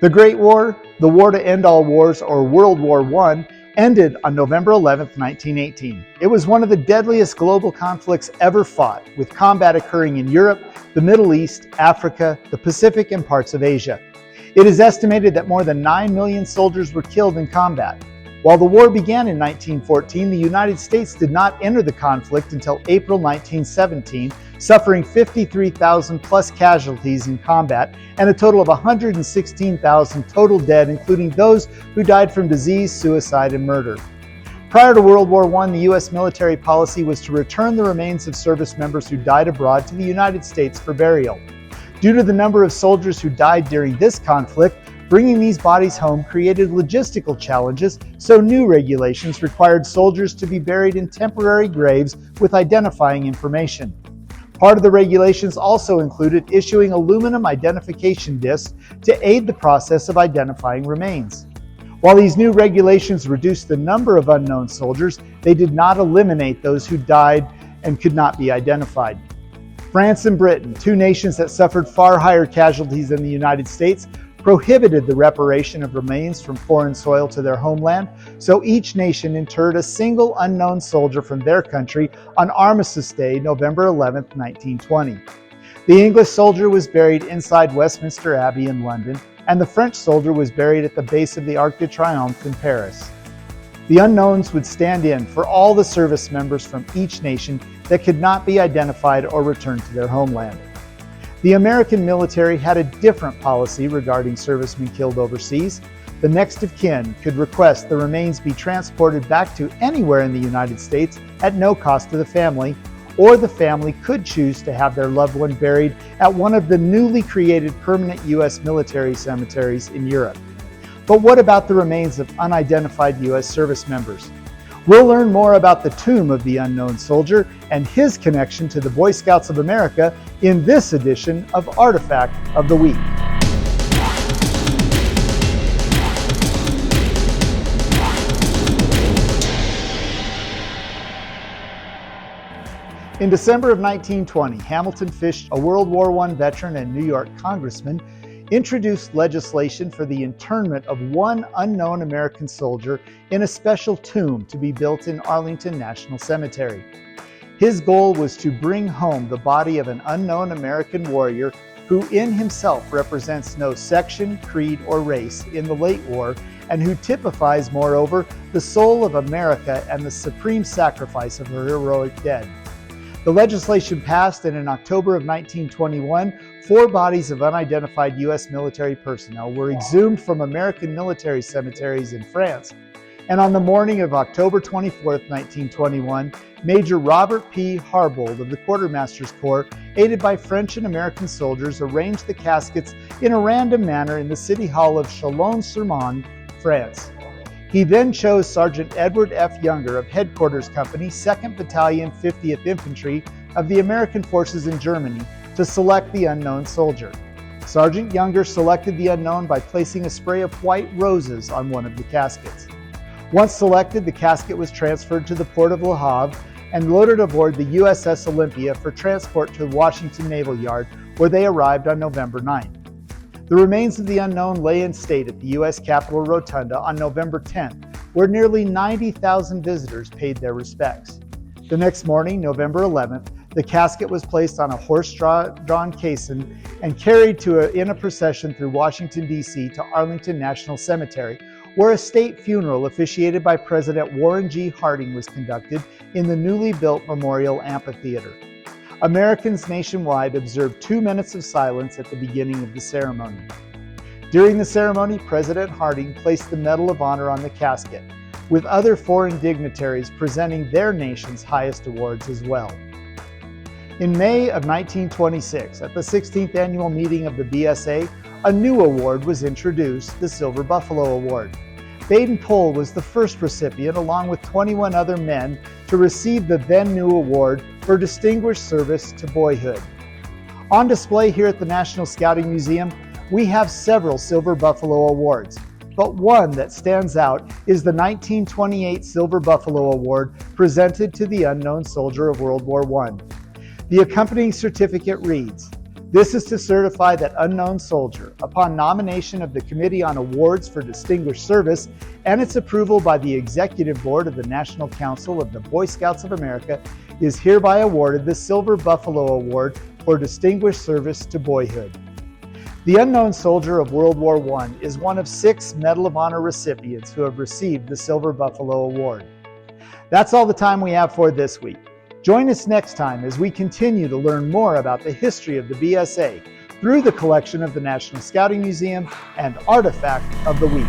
The Great War, the war to end all wars, or World War I, ended on November 11, 1918. It was one of the deadliest global conflicts ever fought, with combat occurring in Europe, the Middle East, Africa, the Pacific, and parts of Asia. It is estimated that more than 9 million soldiers were killed in combat. While the war began in 1914, the United States did not enter the conflict until April 1917, suffering 53,000 plus casualties in combat and a total of 116,000 total dead, including those who died from disease, suicide, and murder. Prior to World War I, the U.S. military policy was to return the remains of service members who died abroad to the United States for burial. Due to the number of soldiers who died during this conflict, bringing these bodies home created logistical challenges, so new regulations required soldiers to be buried in temporary graves with identifying information. Part of the regulations also included issuing aluminum identification discs to aid the process of identifying remains. While these new regulations reduced the number of unknown soldiers, they did not eliminate those who died and could not be identified. France and Britain, two nations that suffered far higher casualties than the United States, prohibited the repatriation of remains from foreign soil to their homeland, so each nation interred a single unknown soldier from their country on Armistice Day, November 11, 1920. The English soldier was buried inside Westminster Abbey in London, and the French soldier was buried at the base of the Arc de Triomphe in Paris. The unknowns would stand in for all the service members from each nation that could not be identified or returned to their homeland. The American military had a different policy regarding servicemen killed overseas. The next of kin could request the remains be transported back to anywhere in the United States at no cost to the family, or the family could choose to have their loved one buried at one of the newly created permanent U.S. military cemeteries in Europe. But what about the remains of unidentified U.S. service members? We'll learn more about the tomb of the unknown soldier and his connection to the Boy Scouts of America in this edition of Artifact of the Week. In December of 1920, Hamilton Fish, a World War I veteran and New York congressman, introduced legislation for the internment of one unknown American soldier in a special tomb to be built in Arlington National Cemetery. His goal was to bring home the body of an unknown American warrior who in himself represents no section, creed, or race in the late war, and who typifies, moreover, the soul of America and the supreme sacrifice of her heroic dead. The legislation passed, and in October of 1921, 4 bodies of unidentified U.S. military personnel were exhumed from American military cemeteries in France. And on the morning of October 24, 1921, Major Robert P. Harbold of the Quartermaster's Corps, aided by French and American soldiers, arranged the caskets in a random manner in the City Hall of Chalon-sur-Marne, France. He then chose Sergeant Edward F. Younger of Headquarters Company, 2nd Battalion, 50th Infantry of the American Forces in Germany to select the unknown soldier. Sergeant Younger selected the unknown by placing a spray of white roses on one of the caskets. Once selected, the casket was transferred to the port of Le Havre and loaded aboard the USS Olympia for transport to Washington Naval Yard, where they arrived on November 9th. The remains of the unknown lay in state at the U.S. Capitol Rotunda on November 10th, where nearly 90,000 visitors paid their respects. The next morning, November 11th, the casket was placed on a horse-drawn caisson and carried in a procession through Washington, D.C. to Arlington National Cemetery, where a state funeral officiated by President Warren G. Harding was conducted in the newly built Memorial Amphitheater. Americans nationwide observed 2 minutes of silence at the beginning of the ceremony. During the ceremony, President Harding placed the Medal of Honor on the casket, with other foreign dignitaries presenting their nation's highest awards as well. In May of 1926, at the 16th annual meeting of the BSA, a new award was introduced, the Silver Buffalo Award. Baden-Powell was the first recipient, along with 21 other men, to receive the then-new award for distinguished service to boyhood. On display here at the National Scouting Museum, we have several Silver Buffalo Awards, but one that stands out is the 1928 Silver Buffalo Award presented to the unknown soldier of World War I. The accompanying certificate reads, This is to certify that unknown soldier, upon nomination of the Committee on Awards for Distinguished Service and its approval by the Executive Board of the National Council of the Boy Scouts of America, is hereby awarded the Silver Buffalo Award for Distinguished Service to Boyhood. The unknown soldier of World War I is one of 6 Medal of Honor recipients who have received the Silver Buffalo Award. That's all the time we have for this week. Join us next time as we continue to learn more about the history of the BSA through the collection of the National Scouting Museum and Artifact of the Week.